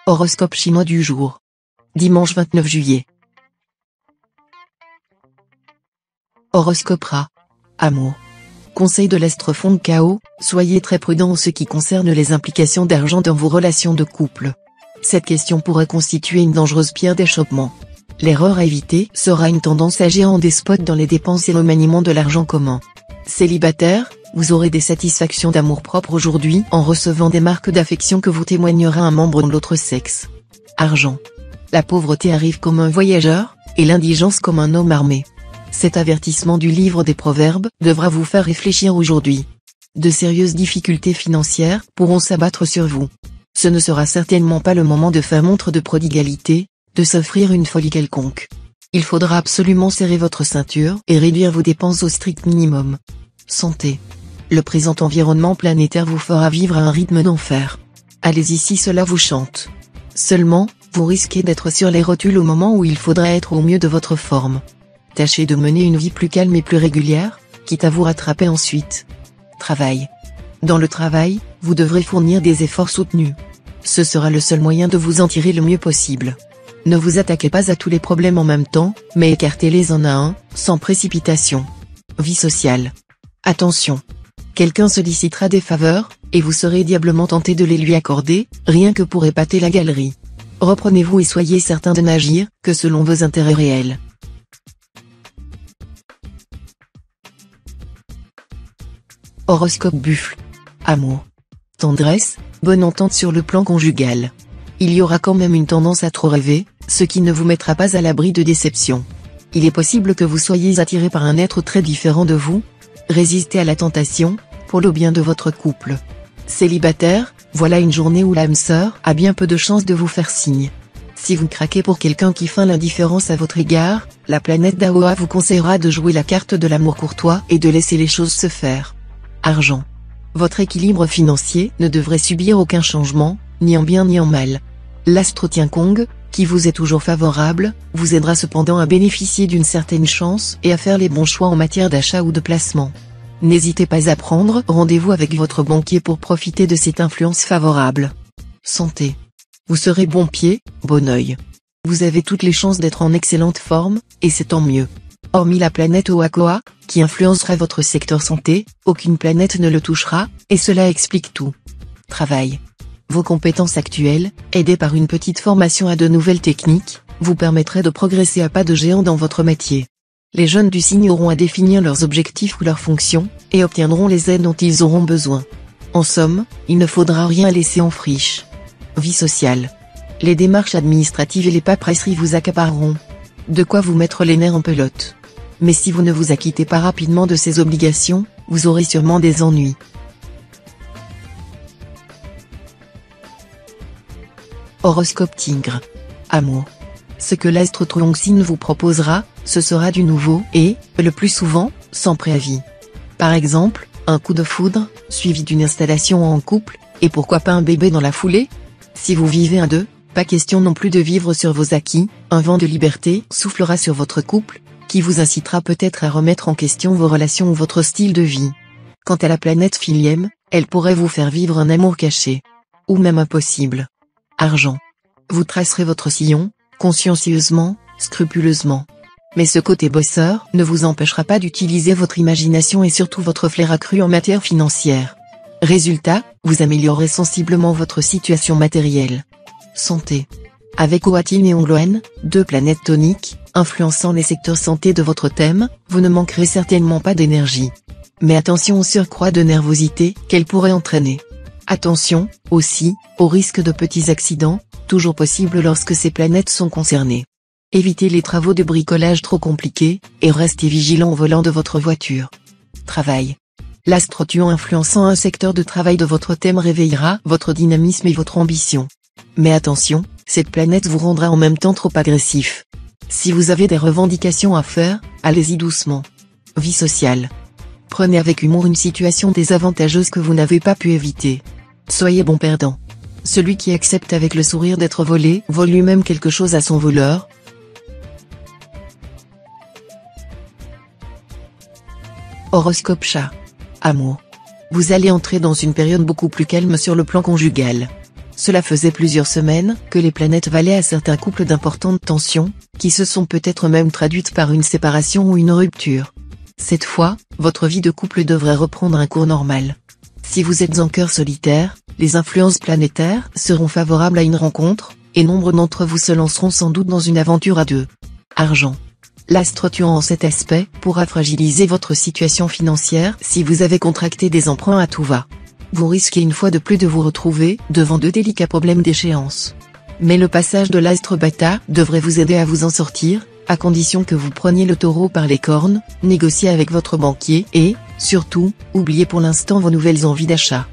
Horoscope chinois du jour. Dimanche 29 juillet. Horoscope Ra. Amour. Conseil de l'astre Feng Cao, soyez très prudent en ce qui concerne les implications d'argent dans vos relations de couple. Cette question pourrait constituer une dangereuse pierre d'achoppement. L'erreur à éviter sera une tendance à agir en despote dans les dépenses et le maniement de l'argent commun. Célibataire, vous aurez des satisfactions d'amour-propre aujourd'hui en recevant des marques d'affection que vous témoignera un membre de l'autre sexe. Argent. La pauvreté arrive comme un voyageur, et l'indigence comme un homme armé. Cet avertissement du livre des Proverbes devra vous faire réfléchir aujourd'hui. De sérieuses difficultés financières pourront s'abattre sur vous. Ce ne sera certainement pas le moment de faire montre de prodigalité, de s'offrir une folie quelconque. Il faudra absolument serrer votre ceinture et réduire vos dépenses au strict minimum. Santé. Le présent environnement planétaire vous fera vivre à un rythme d'enfer. Allez-y si cela vous chante. Seulement, vous risquez d'être sur les rotules au moment où il faudra être au mieux de votre forme. Tâchez de mener une vie plus calme et plus régulière, quitte à vous rattraper ensuite. Travail. Dans le travail, vous devrez fournir des efforts soutenus. Ce sera le seul moyen de vous en tirer le mieux possible. Ne vous attaquez pas à tous les problèmes en même temps, mais écartez-les un à un, sans précipitation. Vie sociale. Attention. Quelqu'un sollicitera des faveurs, et vous serez diablement tenté de les lui accorder, rien que pour épater la galerie. Reprenez-vous et soyez certain de n'agir que selon vos intérêts réels. Horoscope Buffle. Amour. Tendresse, bonne entente sur le plan conjugal. Il y aura quand même une tendance à trop rêver, ce qui ne vous mettra pas à l'abri de déceptions. Il est possible que vous soyez attiré par un être très différent de vous. Résistez à la tentation, pour le bien de votre couple. Célibataire, voilà une journée où l'âme sœur a bien peu de chances de vous faire signe. Si vous craquez pour quelqu'un qui feint l'indifférence à votre égard, la planète d'Aoa vous conseillera de jouer la carte de l'amour courtois et de laisser les choses se faire. Argent. Votre équilibre financier ne devrait subir aucun changement, ni en bien ni en mal. L'astre Tiankong, qui vous est toujours favorable, vous aidera cependant à bénéficier d'une certaine chance et à faire les bons choix en matière d'achat ou de placement. N'hésitez pas à prendre rendez-vous avec votre banquier pour profiter de cette influence favorable. Santé. Vous serez bon pied, bon œil. Vous avez toutes les chances d'être en excellente forme, et c'est tant mieux. Hormis la planète Oakoa, qui influencera votre secteur santé, aucune planète ne le touchera, et cela explique tout. Travail. Vos compétences actuelles, aidées par une petite formation à de nouvelles techniques, vous permettraient de progresser à pas de géant dans votre métier. Les jeunes du signe auront à définir leurs objectifs ou leurs fonctions, et obtiendront les aides dont ils auront besoin. En somme, il ne faudra rien laisser en friche. Vie sociale. Les démarches administratives et les paperasseries vous accapareront. De quoi vous mettre les nerfs en pelote. Mais si vous ne vous acquittez pas rapidement de ces obligations, vous aurez sûrement des ennuis. Horoscope Tigre. Amour. Ce que l'astre Truong-Sin vous proposera, ce sera du nouveau et, le plus souvent, sans préavis. Par exemple, un coup de foudre, suivi d'une installation en couple, et pourquoi pas un bébé dans la foulée? Si vous vivez à deux, pas question non plus de vivre sur vos acquis, un vent de liberté soufflera sur votre couple, qui vous incitera peut-être à remettre en question vos relations ou votre style de vie. Quant à la planète Philième, elle pourrait vous faire vivre un amour caché. Ou même impossible. Argent. Vous tracerez votre sillon, consciencieusement, scrupuleusement. Mais ce côté bosseur ne vous empêchera pas d'utiliser votre imagination et surtout votre flair accru en matière financière. Résultat, vous améliorerez sensiblement votre situation matérielle. Santé. Avec Oatin et Ongloen, deux planètes toniques, influençant les secteurs santé de votre thème, vous ne manquerez certainement pas d'énergie. Mais attention au surcroît de nervosité qu'elle pourrait entraîner. Attention, aussi, au risque de petits accidents, toujours possibles lorsque ces planètes sont concernées. Évitez les travaux de bricolage trop compliqués, et restez vigilant au volant de votre voiture. Travail. L'astre Tuon influençant un secteur de travail de votre thème réveillera votre dynamisme et votre ambition. Mais attention, cette planète vous rendra en même temps trop agressif. Si vous avez des revendications à faire, allez-y doucement. Vie sociale. Prenez avec humour une situation désavantageuse que vous n'avez pas pu éviter. Soyez bon perdant. Celui qui accepte avec le sourire d'être volé vole lui-même quelque chose à son voleur. Horoscope Chat. Amour. Vous allez entrer dans une période beaucoup plus calme sur le plan conjugal. Cela faisait plusieurs semaines que les planètes valaient à certains couples d'importantes tensions, qui se sont peut-être même traduites par une séparation ou une rupture. Cette fois, votre vie de couple devrait reprendre un cours normal. Si vous êtes en cœur solitaire, les influences planétaires seront favorables à une rencontre, et nombre d'entre vous se lanceront sans doute dans une aventure à deux. Argent. L'astre tuant en cet aspect pourra fragiliser votre situation financière si vous avez contracté des emprunts à tout va. Vous risquez une fois de plus de vous retrouver devant de délicats problèmes d'échéance. Mais le passage de l'astre Bata devrait vous aider à vous en sortir, à condition que vous preniez le taureau par les cornes, négociez avec votre banquier et, surtout, oubliez pour l'instant vos nouvelles envies d'achat.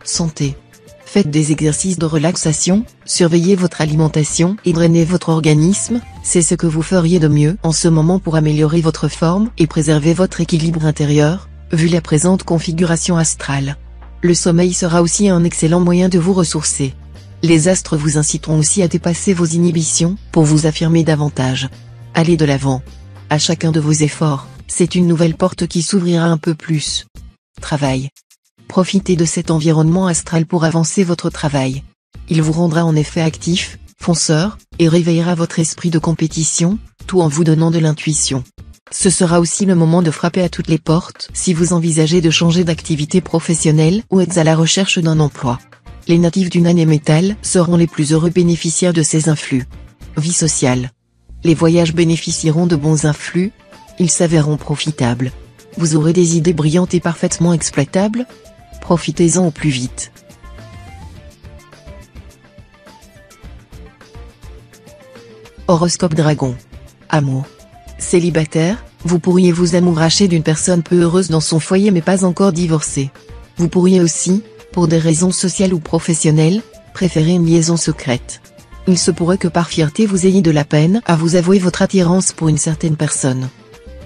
Santé. Faites des exercices de relaxation, surveillez votre alimentation et drainez votre organisme, c'est ce que vous feriez de mieux en ce moment pour améliorer votre forme et préserver votre équilibre intérieur, vu la présente configuration astrale. Le sommeil sera aussi un excellent moyen de vous ressourcer. Les astres vous inciteront aussi à dépasser vos inhibitions pour vous affirmer davantage. Allez de l'avant. À chacun de vos efforts, c'est une nouvelle porte qui s'ouvrira un peu plus. Travail. Profitez de cet environnement astral pour avancer votre travail. Il vous rendra en effet actif, fonceur, et réveillera votre esprit de compétition, tout en vous donnant de l'intuition. Ce sera aussi le moment de frapper à toutes les portes si vous envisagez de changer d'activité professionnelle ou êtes à la recherche d'un emploi. Les natifs du Nan et Métal seront les plus heureux bénéficiaires de ces influx. Vie sociale. Les voyages bénéficieront de bons influx, ils s'avéreront profitables. Vous aurez des idées brillantes et parfaitement exploitables. Profitez-en au plus vite. Horoscope Dragon. Amour. Célibataire, vous pourriez vous amouracher d'une personne peu heureuse dans son foyer mais pas encore divorcée. Vous pourriez aussi, pour des raisons sociales ou professionnelles, préférer une liaison secrète. Il se pourrait que par fierté vous ayez de la peine à vous avouer votre attirance pour une certaine personne.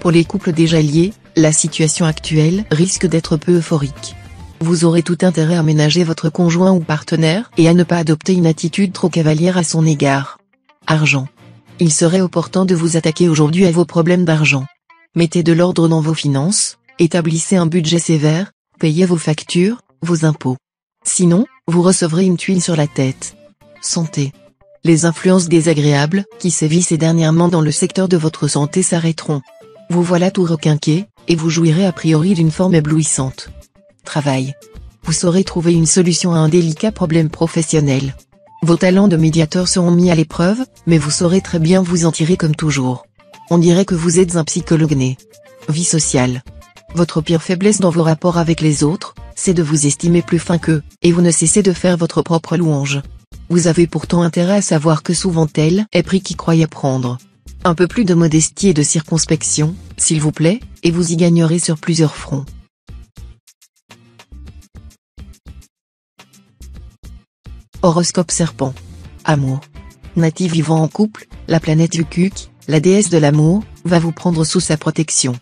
Pour les couples déjà liés, la situation actuelle risque d'être peu euphorique. Vous aurez tout intérêt à ménager votre conjoint ou partenaire et à ne pas adopter une attitude trop cavalière à son égard. Argent. Il serait opportun de vous attaquer aujourd'hui à vos problèmes d'argent. Mettez de l'ordre dans vos finances, établissez un budget sévère, payez vos factures, vos impôts. Sinon, vous recevrez une tuile sur la tête. Santé. Les influences désagréables qui sévissent dernièrement dans le secteur de votre santé s'arrêteront. Vous voilà tout requinqué, et vous jouirez a priori d'une forme éblouissante. Travail. Vous saurez trouver une solution à un délicat problème professionnel. Vos talents de médiateur seront mis à l'épreuve, mais vous saurez très bien vous en tirer comme toujours. On dirait que vous êtes un psychologue né. Vie sociale. Votre pire faiblesse dans vos rapports avec les autres, c'est de vous estimer plus fin qu'eux, et vous ne cessez de faire votre propre louange. Vous avez pourtant intérêt à savoir que souvent tel est pris qui croyait prendre. Un peu plus de modestie et de circonspection, s'il vous plaît, et vous y gagnerez sur plusieurs fronts. Horoscope Serpent. Amour. Natif vivant en couple, la planète Ukuk, la déesse de l'amour, va vous prendre sous sa protection.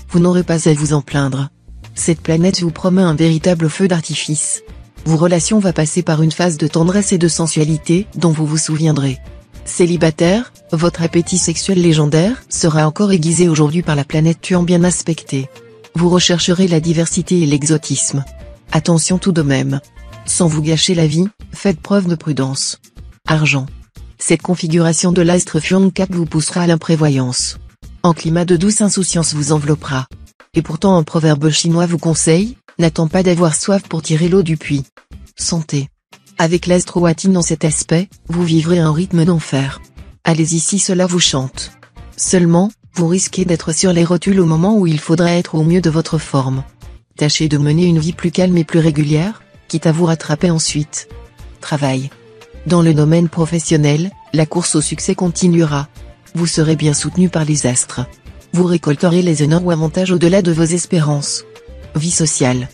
Vous n'aurez pas à vous en plaindre. Cette planète vous promet un véritable feu d'artifice. Vos relations vont passer par une phase de tendresse et de sensualité dont vous vous souviendrez. Célibataire, votre appétit sexuel légendaire sera encore aiguisé aujourd'hui par la planète tuant bien aspectée. Vous rechercherez la diversité et l'exotisme. Attention tout de même. Sans vous gâcher la vie, faites preuve de prudence. Argent. Cette configuration de l'astre Fuang-Cap vous poussera à l'imprévoyance. Un climat de douce insouciance vous enveloppera. Et pourtant un proverbe chinois vous conseille, n'attends pas d'avoir soif pour tirer l'eau du puits. Santé. Avec l'astre Watin dans cet aspect, vous vivrez un rythme d'enfer. Allez-y si cela vous chante. Seulement, vous risquez d'être sur les rotules au moment où il faudrait être au mieux de votre forme. Tâchez de mener une vie plus calme et plus régulière, quitte à vous rattraper ensuite. Travail. Dans le domaine professionnel, la course au succès continuera. Vous serez bien soutenu par les astres. Vous récolterez les honneurs ou avantages au-delà de vos espérances. Vie sociale.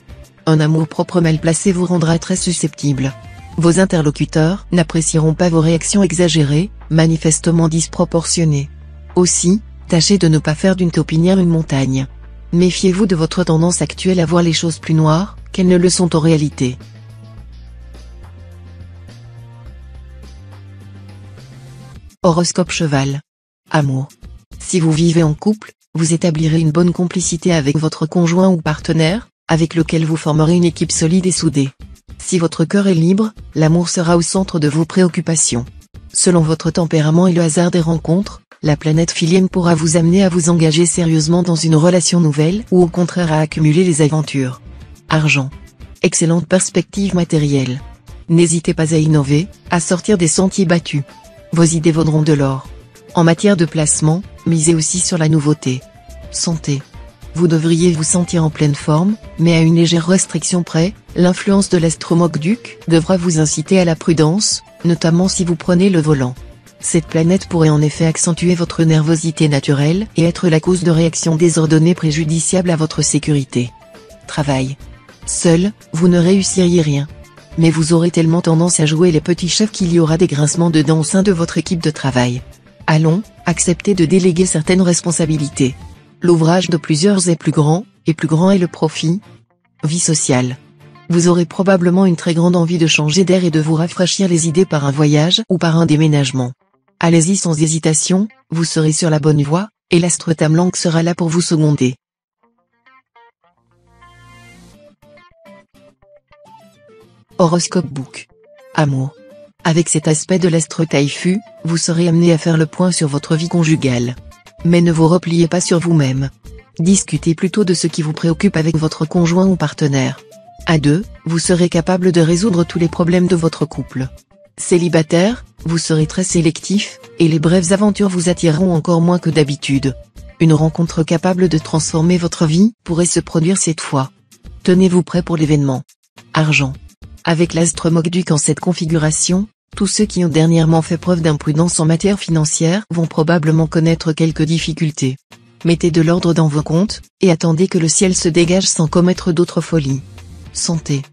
Un amour-propre mal placé vous rendra très susceptible. Vos interlocuteurs n'apprécieront pas vos réactions exagérées, manifestement disproportionnées. Aussi, tâchez de ne pas faire d'une taupinière une montagne. Méfiez-vous de votre tendance actuelle à voir les choses plus noires qu'elles ne le sont en réalité. Horoscope Cheval. Amour. Si vous vivez en couple, vous établirez une bonne complicité avec votre conjoint ou partenaire, avec lequel vous formerez une équipe solide et soudée. Si votre cœur est libre, l'amour sera au centre de vos préoccupations. Selon votre tempérament et le hasard des rencontres, la planète Philienne pourra vous amener à vous engager sérieusement dans une relation nouvelle ou au contraire à accumuler les aventures. Argent. Excellente perspective matérielle. N'hésitez pas à innover, à sortir des sentiers battus. Vos idées vaudront de l'or. En matière de placement, misez aussi sur la nouveauté. Santé. Vous devriez vous sentir en pleine forme, mais à une légère restriction près, l'influence de l'Astromokduc devra vous inciter à la prudence, notamment si vous prenez le volant. Cette planète pourrait en effet accentuer votre nervosité naturelle et être la cause de réactions désordonnées préjudiciables à votre sécurité. Travail. Seul, vous ne réussiriez rien. Mais vous aurez tellement tendance à jouer les petits chefs qu'il y aura des grincements de dents au sein de votre équipe de travail. Allons, acceptez de déléguer certaines responsabilités. L'ouvrage de plusieurs est plus grand est le profit. Vie sociale. Vous aurez probablement une très grande envie de changer d'air et de vous rafraîchir les idées par un voyage ou par un déménagement. Allez-y sans hésitation, vous serez sur la bonne voie, et l'astre Tamlang sera là pour vous seconder. Horoscope Book. Amour. Avec cet aspect de l'astre Taifu, vous serez amené à faire le point sur votre vie conjugale. Mais ne vous repliez pas sur vous-même. Discutez plutôt de ce qui vous préoccupe avec votre conjoint ou partenaire. À deux, vous serez capable de résoudre tous les problèmes de votre couple. Célibataire, vous serez très sélectif, et les brèves aventures vous attireront encore moins que d'habitude. Une rencontre capable de transformer votre vie pourrait se produire cette fois. Tenez-vous prêt pour l'événement. Argent. Avec l'astre Mokduc en cette configuration, tous ceux qui ont dernièrement fait preuve d'imprudence en matière financière vont probablement connaître quelques difficultés. Mettez de l'ordre dans vos comptes, et attendez que le ciel se dégage sans commettre d'autres folies. Santé.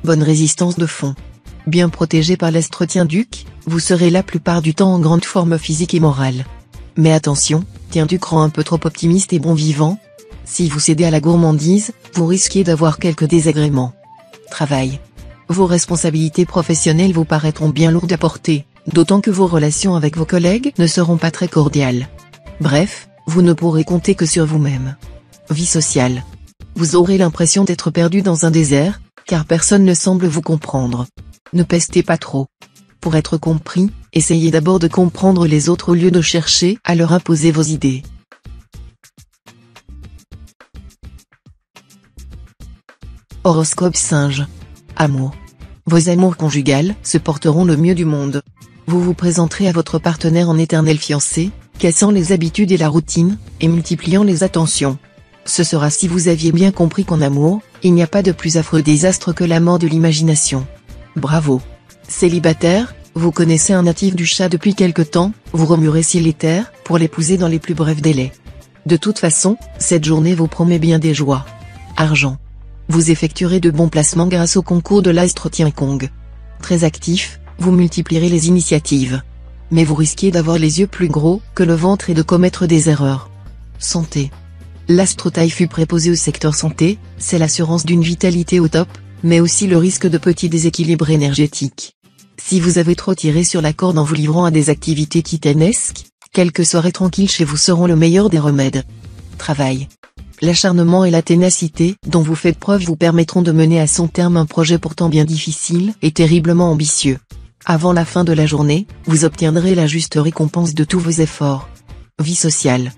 Bonne résistance de fond. Bien protégé par l'astre Tienduc, vous serez la plupart du temps en grande forme physique et morale. Mais attention, Tienduc rend un peu trop optimiste et bon vivant. Si vous cédez à la gourmandise, vous risquez d'avoir quelques désagréments. Travail. Vos responsabilités professionnelles vous paraîtront bien lourdes à porter, d'autant que vos relations avec vos collègues ne seront pas très cordiales. Bref, vous ne pourrez compter que sur vous-même. Vie sociale. Vous aurez l'impression d'être perdu dans un désert, car personne ne semble vous comprendre. Ne pestez pas trop. Pour être compris, essayez d'abord de comprendre les autres au lieu de chercher à leur imposer vos idées. Horoscope Singe. Amour. Vos amours conjugales se porteront le mieux du monde. Vous vous présenterez à votre partenaire en éternel fiancé, cassant les habitudes et la routine, et multipliant les attentions. Ce sera si vous aviez bien compris qu'en amour, il n'y a pas de plus affreux désastre que la mort de l'imagination. Bravo. Célibataire, vous connaissez un natif du chat depuis quelque temps, vous remuerez ciel et terre, pour l'épouser dans les plus brefs délais. De toute façon, cette journée vous promet bien des joies. Argent. Vous effectuerez de bons placements grâce au concours de l'astre Tiankong. Très actif, vous multiplierez les initiatives. Mais vous risquez d'avoir les yeux plus gros que le ventre et de commettre des erreurs. Santé. L'astre Taifu préposé au secteur santé, c'est l'assurance d'une vitalité au top, mais aussi le risque de petits déséquilibres énergétiques. Si vous avez trop tiré sur la corde en vous livrant à des activités titanesques, quelques soirées tranquilles chez vous seront le meilleur des remèdes. Travail. L'acharnement et la ténacité dont vous faites preuve vous permettront de mener à son terme un projet pourtant bien difficile et terriblement ambitieux. Avant la fin de la journée, vous obtiendrez la juste récompense de tous vos efforts. Vie sociale.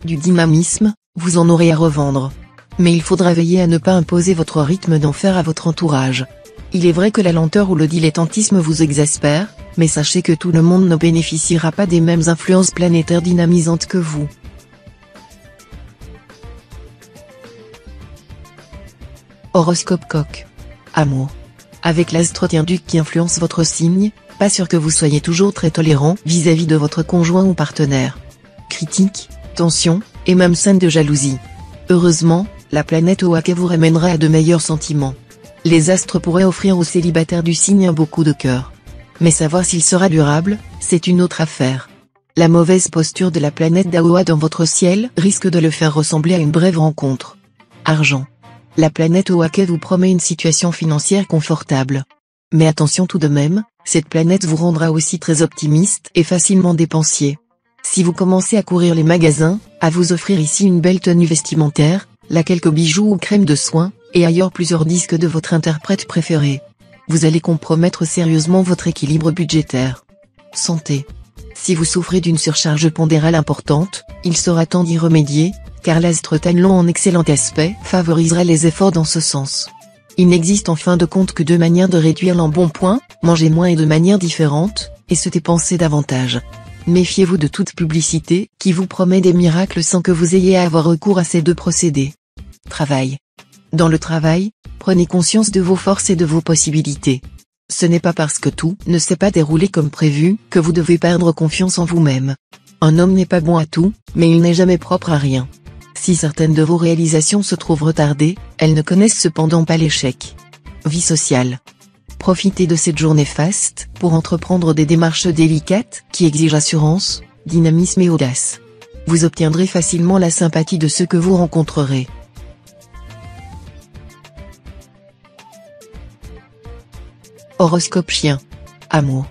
Du dynamisme, vous en aurez à revendre. Mais il faudra veiller à ne pas imposer votre rythme d'enfer à votre entourage. Il est vrai que la lenteur ou le dilettantisme vous exaspère, mais sachez que tout le monde ne bénéficiera pas des mêmes influences planétaires dynamisantes que vous. Horoscope Coq. Amour. Avec l'astre Tienduc qui influence votre signe, pas sûr que vous soyez toujours très tolérant vis-à-vis de votre conjoint ou partenaire. Critique, tension, et même scène de jalousie. Heureusement, la planète Oake vous ramènera à de meilleurs sentiments. Les astres pourraient offrir aux célibataires du signe un beau coup de cœur. Mais savoir s'il sera durable, c'est une autre affaire. La mauvaise posture de la planète Daoa dans votre ciel risque de le faire ressembler à une brève rencontre. Argent. La planète Oake vous promet une situation financière confortable. Mais attention tout de même, cette planète vous rendra aussi très optimiste et facilement dépensier. Si vous commencez à courir les magasins, à vous offrir ici une belle tenue vestimentaire, là quelques bijoux ou crèmes de soins, et ailleurs plusieurs disques de votre interprète préféré. vous allez compromettre sérieusement votre équilibre budgétaire. Santé. Si vous souffrez d'une surcharge pondérale importante, il sera temps d'y remédier, car l'astre Tanlon en excellent aspect favorisera les efforts dans ce sens. Il n'existe en fin de compte que deux manières de réduire l'embonpoint, manger moins et de manière différente, et se dépenser davantage. Méfiez-vous de toute publicité qui vous promet des miracles sans que vous ayez à avoir recours à ces deux procédés. Travail. Dans le travail, prenez conscience de vos forces et de vos possibilités. Ce n'est pas parce que tout ne s'est pas déroulé comme prévu que vous devez perdre confiance en vous-même. Un homme n'est pas bon à tout, mais il n'est jamais propre à rien. Si certaines de vos réalisations se trouvent retardées, elles ne connaissent cependant pas l'échec. Vie sociale. Profitez de cette journée faste pour entreprendre des démarches délicates qui exigent assurance, dynamisme et audace. Vous obtiendrez facilement la sympathie de ceux que vous rencontrerez. Horoscope chien. Amour.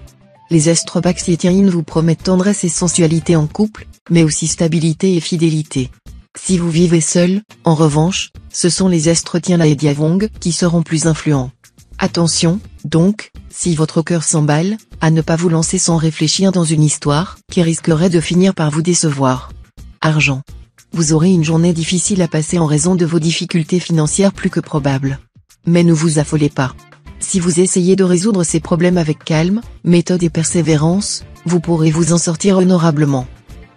Les astres Baxétiens vous promettent tendresse et sensualité en couple, mais aussi stabilité et fidélité. Si vous vivez seul, en revanche, ce sont les astres Tienla et Diavong qui seront plus influents. Attention, donc, si votre cœur s'emballe, à ne pas vous lancer sans réfléchir dans une histoire qui risquerait de finir par vous décevoir. Argent. Vous aurez une journée difficile à passer en raison de vos difficultés financières plus que probables. Mais ne vous affolez pas. Si vous essayez de résoudre ces problèmes avec calme, méthode et persévérance, vous pourrez vous en sortir honorablement.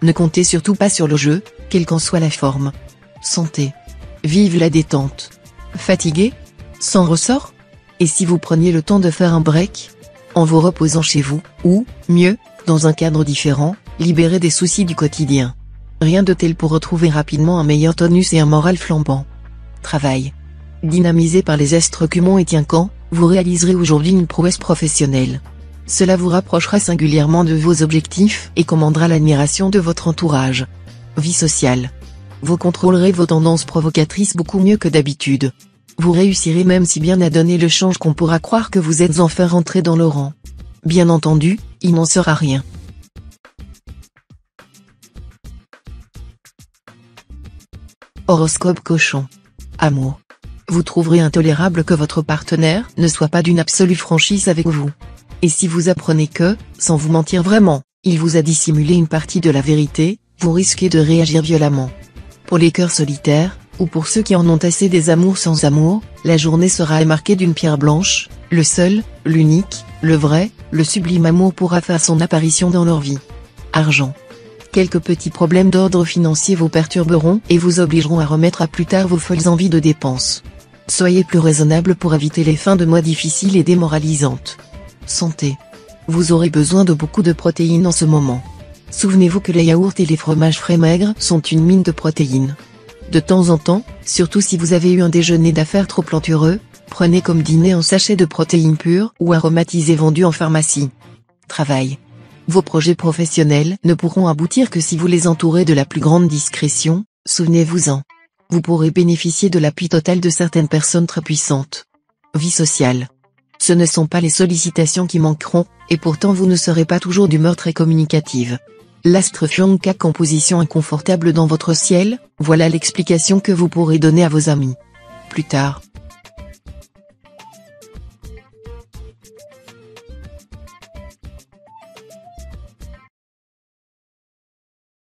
Ne comptez surtout pas sur le jeu, quelle qu'en soit la forme. Santé. Vive la détente. Fatigué? Sans ressort? Et si vous preniez le temps de faire un break? En vous reposant chez vous, ou, mieux, dans un cadre différent, libéré des soucis du quotidien. Rien de tel pour retrouver rapidement un meilleur tonus et un moral flambant. Travail. Dynamisé par les astres Cumon et Tiencan, vous réaliserez aujourd'hui une prouesse professionnelle. Cela vous rapprochera singulièrement de vos objectifs et commandera l'admiration de votre entourage. Vie sociale. Vous contrôlerez vos tendances provocatrices beaucoup mieux que d'habitude. Vous réussirez même si bien à donner le change qu'on pourra croire que vous êtes enfin rentré dans le rang. Bien entendu, il n'en sera rien. Horoscope Cochon. Amour. Vous trouverez intolérable que votre partenaire ne soit pas d'une absolue franchise avec vous. Et si vous apprenez que, sans vous mentir vraiment, il vous a dissimulé une partie de la vérité, vous risquez de réagir violemment. Pour les cœurs solitaires, ou pour ceux qui en ont assez des amours sans amour, la journée sera marquée d'une pierre blanche, le seul, l'unique, le vrai, le sublime amour pourra faire son apparition dans leur vie. Argent. Quelques petits problèmes d'ordre financier vous perturberont et vous obligeront à remettre à plus tard vos folles envies de dépenses. Soyez plus raisonnable pour éviter les fins de mois difficiles et démoralisantes. Santé. Vous aurez besoin de beaucoup de protéines en ce moment. Souvenez-vous que les yaourts et les fromages frais maigres sont une mine de protéines. De temps en temps, surtout si vous avez eu un déjeuner d'affaires trop plantureux, prenez comme dîner un sachet de protéines pures ou aromatisées vendues en pharmacie. Travail. Vos projets professionnels ne pourront aboutir que si vous les entourez de la plus grande discrétion, souvenez-vous-en. Vous pourrez bénéficier de l'appui total de certaines personnes très puissantes. Vie sociale. Ce ne sont pas les sollicitations qui manqueront, et pourtant vous ne serez pas toujours d'humeur très communicative. L'astre Fiongkak en position inconfortable dans votre ciel, voilà l'explication que vous pourrez donner à vos amis. Plus tard.